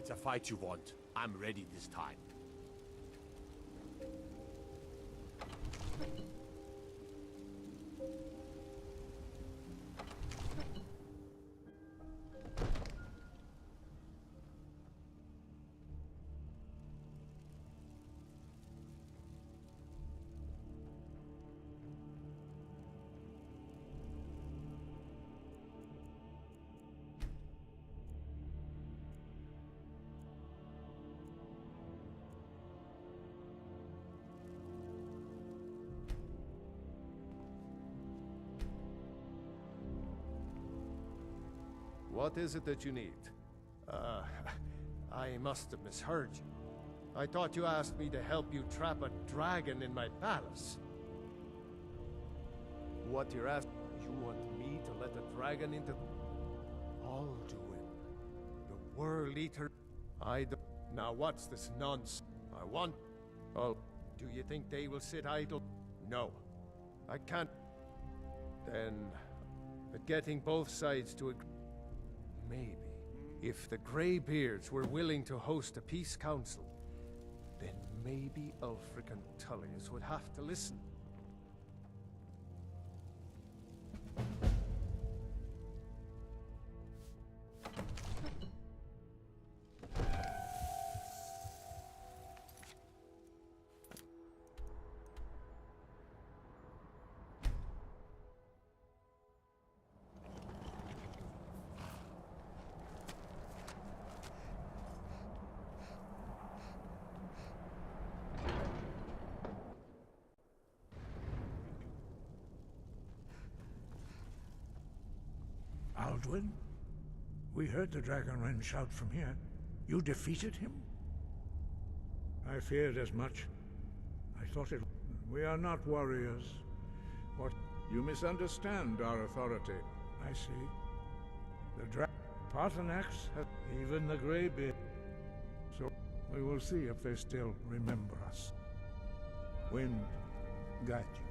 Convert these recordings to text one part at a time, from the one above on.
it's a fight you want, I'm ready this time. What is it that you need? I must have misheard you. I thought you asked me to help you trap a dragon in my palace. What you're asking, you want me to let a dragon into... Alduin, the World Eater. I don't... Now what's this nonsense? I want... Oh, do you think they will sit idle? No. I can't... Then... But getting both sides to agree... Maybe. If the Greybeards were willing to host a peace council, then maybe Ulfric and Tullius would have to listen. Alduin? We heard the Dragonren shout from here. You defeated him? I feared as much. I thought it... We are not warriors. What? You misunderstand our authority. I see. The Paarthurnax have even the Greybeard. So we will see if they still remember us. Wind, guide you.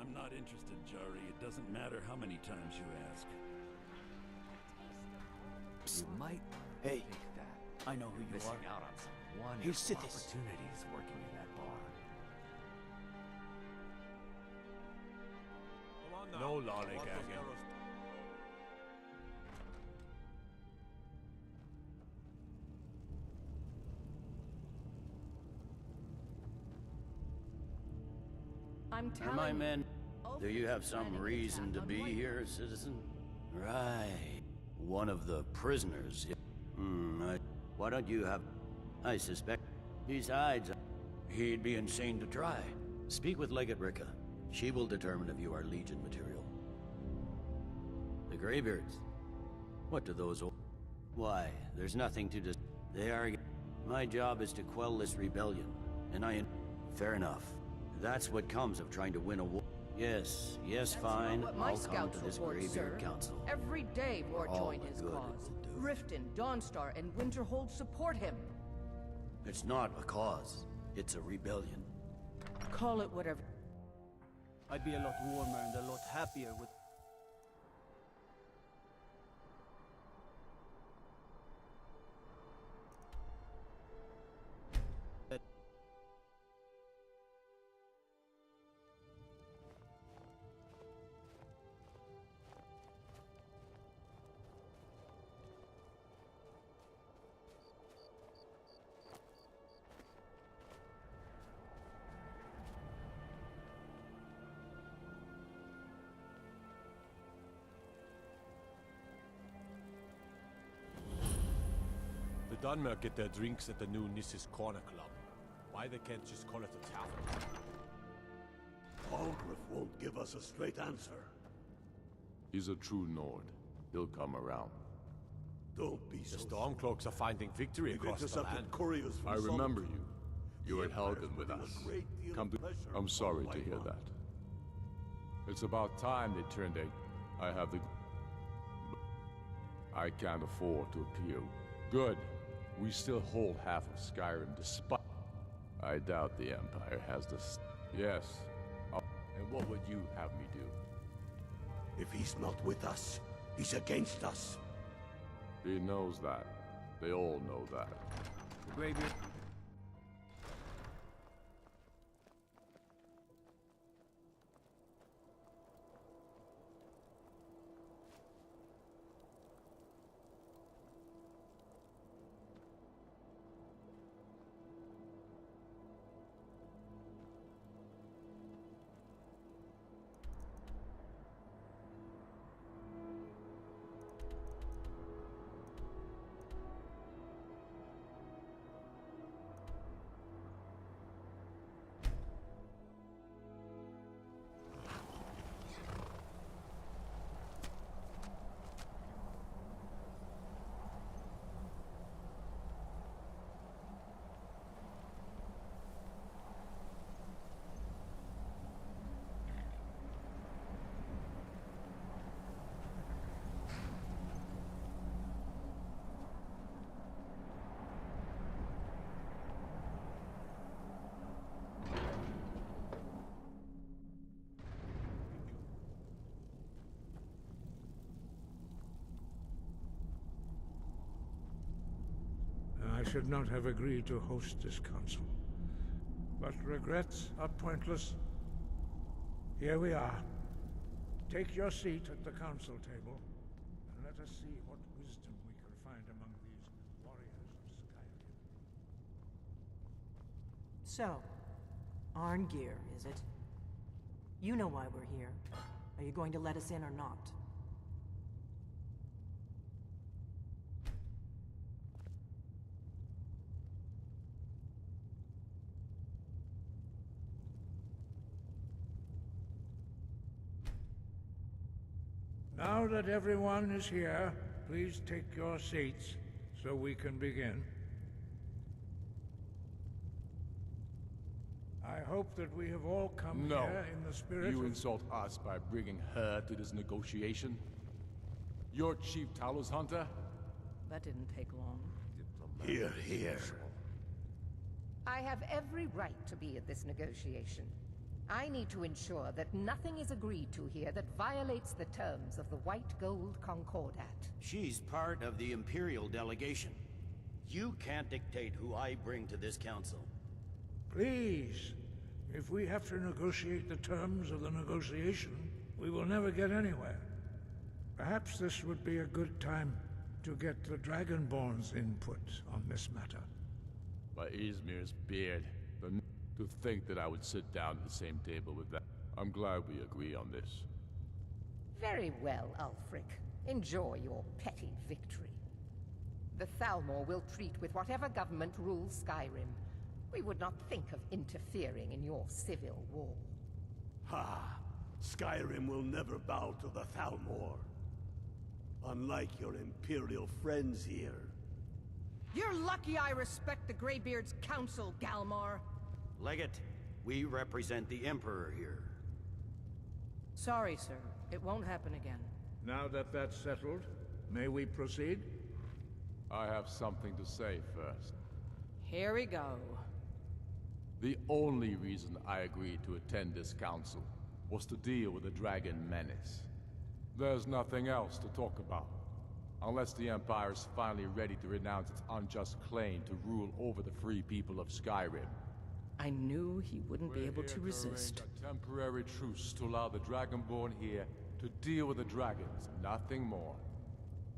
I'm not interested, Jari. It doesn't matter how many times you ask. You might think that. I know who you missing are. out on some wonderful opportunities working in that bar. No lollygagging. I'm For telling my men, do you have Ulfric's some planning an reason attack to on be White. here, citizen? Right. One of the prisoners. Why don't you have... I suspect... Besides, he'd be insane to try. Speak with Legate Ricka. She will determine if you are Legion material. The Greybeards. What do those... Why, there's nothing to dis... They are... My job is to quell this rebellion, and Fair enough. That's what comes of trying to win a war. Yes, That's fine. not what my I'll come scouts to this report, Greybeard sir. Council. Every day more For all join the his good it cause. will do. Riften, Dawnstar, and Winterhold support him. It's not a cause. It's a rebellion. Call it whatever. I'd be a lot warmer and a lot happier with... The Dunmer get their drinks at the new Nissa's Corner Club. Why they can't just call it a tavern? Algrif won't give us a straight answer. He's a true Nord. He'll come around. Don't be The so... Stormcloaks are finding victory We've across the intercepted land. couriers from I remember Solitude. you. You were at The Empire's Harkon with putting a us. great deal Come of to... pressure I'm sorry on to hear White that. It's about time they turned their... I have the... I can't afford to appeal. Good. We still hold half of Skyrim despite... I doubt the Empire has this... Yes. And what would you have me do? If he's not with us, he's against us. He knows that. They all know that. The Greybeard. I should not have agreed to host this council. But regrets are pointless. Here we are. Take your seat at the council table, and let us see what wisdom we can find among these warriors of Skyrim. So, Arngeir, is it? You know why we're here. Are you going to let us in or not? Now that everyone is here, please take your seats so we can begin. I hope that we have all come here in the spirit You of... insult us by bringing her to this negotiation? You're Chief Talos Hunter? That didn't take long. Here, here. I have every right to be at this negotiation. I need to ensure that nothing is agreed to here that violates the terms of the White Gold Concordat. She's part of the Imperial delegation. You can't dictate who I bring to this council. Please, if we have to negotiate the terms of the negotiation, we will never get anywhere. Perhaps this would be a good time to get the Dragonborn's input on this matter. By Izmir's beard. To think that I would sit down at the same table with that. I'm glad we agree on this. Very well, Ulfric. Enjoy your petty victory. The Thalmor will treat with whatever government rules Skyrim. We would not think of interfering in your civil war. Ha! Skyrim will never bow to the Thalmor. Unlike your Imperial friends here. You're lucky I respect the Greybeard's counsel, Galmar. Legate, we represent the Emperor here. Sorry, sir. It won't happen again. Now that that's settled, may we proceed? I have something to say first. Here we go. The only reason I agreed to attend this council was to deal with the Dragon Menace. There's nothing else to talk about. Unless the Empire is finally ready to renounce its unjust claim to rule over the free people of Skyrim. I knew he wouldn't be able to resist. A temporary truce to allow the Dragonborn here to deal with the dragons, nothing more.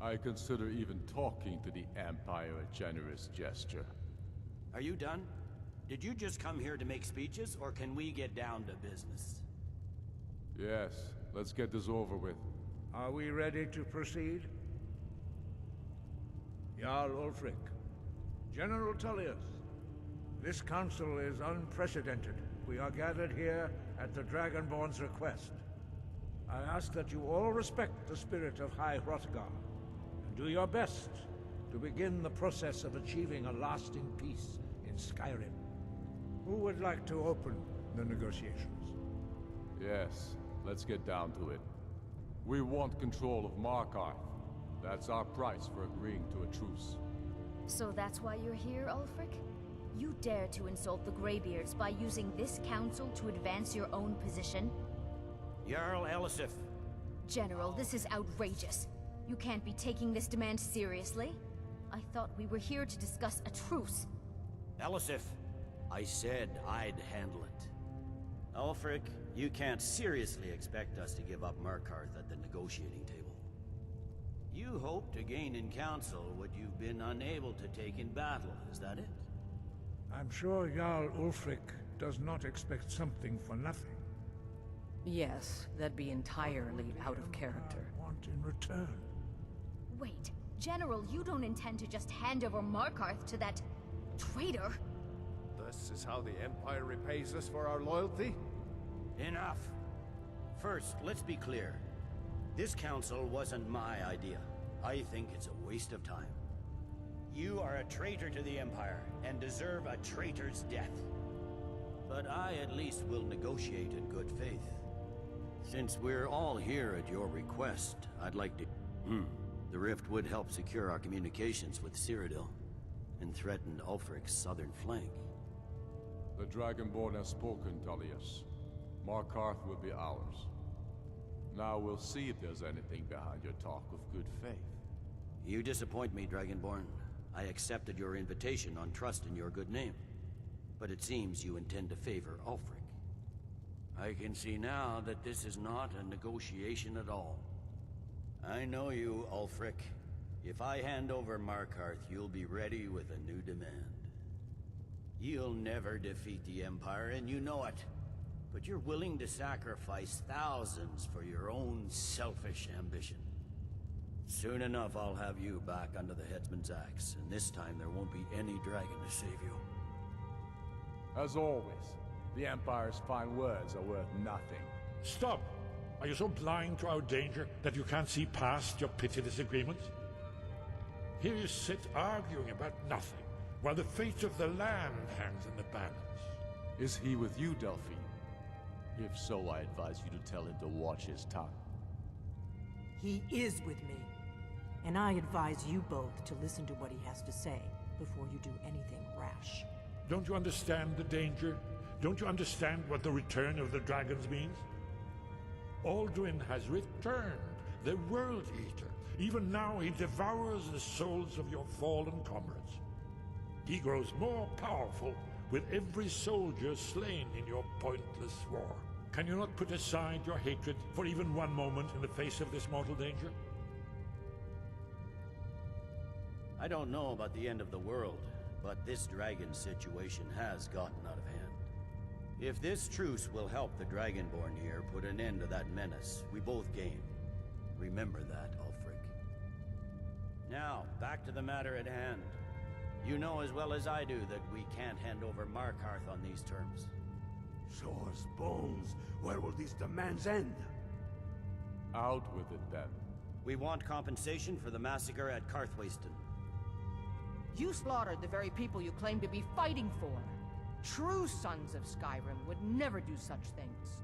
I consider even talking to the Empire a generous gesture. Are you done? Did you just come here to make speeches, or can we get down to business? Yes, let's get this over with. Are we ready to proceed? Jarl Ulfric, General Tullius, this council is unprecedented. We are gathered here at the Dragonborn's request. I ask that you all respect the spirit of High Hrothgar, and do your best to begin the process of achieving a lasting peace in Skyrim. Who would like to open the negotiations? Yes, let's get down to it. We want control of Markarth. That's our price for agreeing to a truce. So that's why you're here, Ulfric? You dare to insult the Greybeards by using this council to advance your own position? Jarl Elisif. General, this is outrageous. You can't be taking this demand seriously. I thought we were here to discuss a truce. Elisif, I said I'd handle it. Ulfric, you can't seriously expect us to give up Markarth at the negotiating table. You hope to gain in council what you've been unable to take in battle, is that it? I'm sure Jarl Ulfric does not expect something for nothing. Yes, that'd be entirely out of character. I want in return. Wait, General, you don't intend to just hand over Markarth to that traitor? This is how the Empire repays us for our loyalty? Enough. First, let's be clear. This council wasn't my idea. I think it's a waste of time. You are a traitor to the Empire, and deserve a traitor's death. But I at least will negotiate in good faith. Since we're all here at your request, I'd like to... The rift would help secure our communications with Cyrodiil, and threaten Ulfric's southern flank. The Dragonborn has spoken, Tullius. Markarth will be ours. Now we'll see if there's anything behind your talk of good faith. You disappoint me, Dragonborn. I accepted your invitation on trust in your good name. But it seems you intend to favor Ulfric. I can see now that this is not a negotiation at all. I know you, Ulfric. If I hand over Markarth, you'll be ready with a new demand. You'll never defeat the Empire, and you know it. But you're willing to sacrifice thousands for your own selfish ambition. Soon enough, I'll have you back under the headsman's axe, and this time there won't be any dragon to save you. As always, the Empire's fine words are worth nothing. Stop! Are you so blind to our danger that you can't see past your pitiless agreements? Here you sit arguing about nothing, while the fate of the land hangs in the balance. Is he with you, Delphine? If so, I advise you to tell him to watch his tongue. He is with me. And I advise you both to listen to what he has to say before you do anything rash. Don't you understand the danger? Don't you understand what the return of the dragons means? Alduin has returned, the World Eater. Even now he devours the souls of your fallen comrades. He grows more powerful with every soldier slain in your pointless war. Can you not put aside your hatred for even one moment in the face of this mortal danger? I don't know about the end of the world, but this dragon situation has gotten out of hand. If this truce will help the Dragonborn here put an end to that menace, we both gain. Remember that, Ulfric. Now, back to the matter at hand. You know as well as I do that we can't hand over Markarth on these terms. Show us bones. Where will these demands end? Out with it, then. We want compensation for the massacre at Karthwasten. You slaughtered the very people you claim to be fighting for. True sons of Skyrim would never do such things.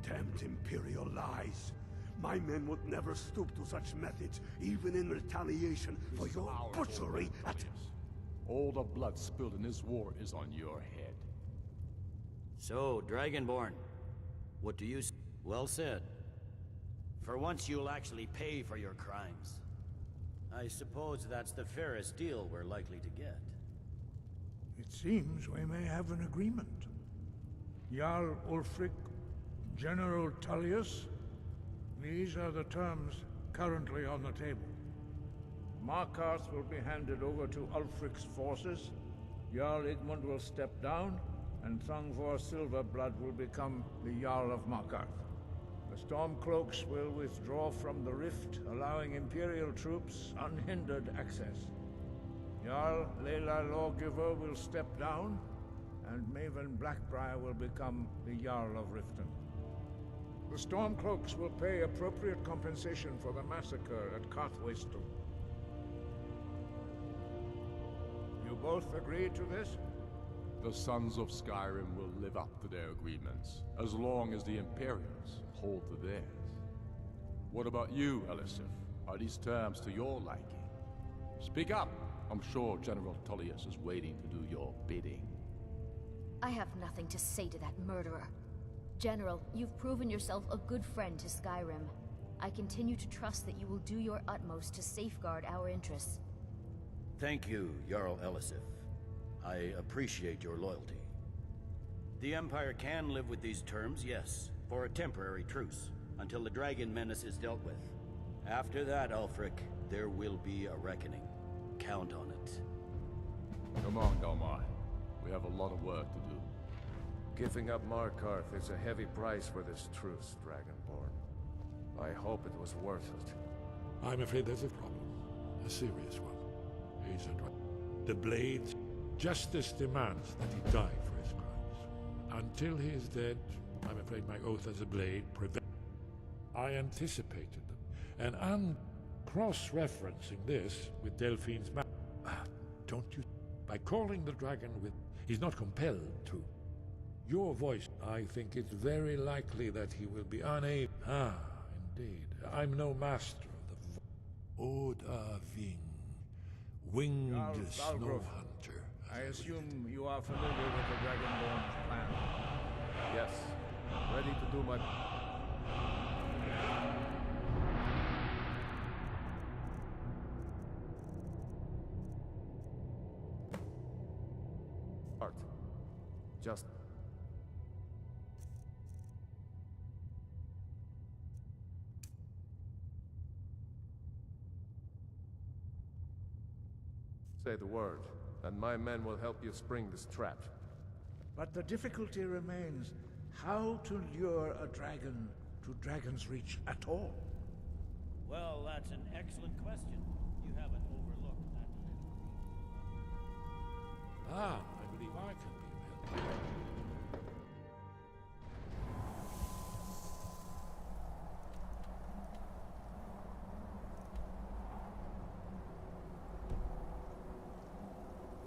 Damned Imperial lies. My men would never stoop to such methods, even in retaliation for your butchery at... All the blood spilled in this war is on your head. So, Dragonborn, what do you say? Well said. For once you'll actually pay for your crimes. I suppose that's the fairest deal we're likely to get. It seems we may have an agreement. Jarl Ulfric, General Tullius, these are the terms currently on the table. Markarth will be handed over to Ulfric's forces, Jarl Igmund will step down, and Thongvor Silverblood will become the Jarl of Markarth. The Stormcloaks will withdraw from the rift, allowing Imperial troops unhindered access. Jarl Layla Lawgiver will step down, and Maven Blackbriar will become the Jarl of Riften. The Stormcloaks will pay appropriate compensation for the massacre at Karthwasten. You both agree to this? The Sons of Skyrim will live up to their agreements, as long as the Imperials hold to theirs. What about you, Elisif? Are these terms to your liking? Speak up! I'm sure General Tullius is waiting to do your bidding. I have nothing to say to that murderer. General, you've proven yourself a good friend to Skyrim. I continue to trust that you will do your utmost to safeguard our interests. Thank you, Jarl Elisif. I appreciate your loyalty. The Empire can live with these terms, yes, for a temporary truce, until the Dragon Menace is dealt with. After that, Ulfric, there will be a reckoning. Count on it. Come on, Dawnguard. We have a lot of work to do. Giving up Markarth is a heavy price for this truce, Dragonborn. I hope it was worth it. I'm afraid there's a problem. A serious one. He's a the Blades. Justice demands that he die for his crimes. Until he is dead, I'm afraid my oath as a Blade prevents. I anticipated them, and I'm cross-referencing this with Delphine's map. Don't you? By calling the dragon with... He's not compelled to. Your voice, I think it's very likely that he will be unable... indeed. I'm no master of the... Odahving. Winged snow hunter. I assume you are familiar with the Dragonborn's plan. Yes. Ready to do my... part. Just... say the word, and my men will help you spring this trap. But the difficulty remains how to lure a dragon to Dragon's Reach at all. Well, that's an excellent question. You haven't overlooked that. I believe I can be of help.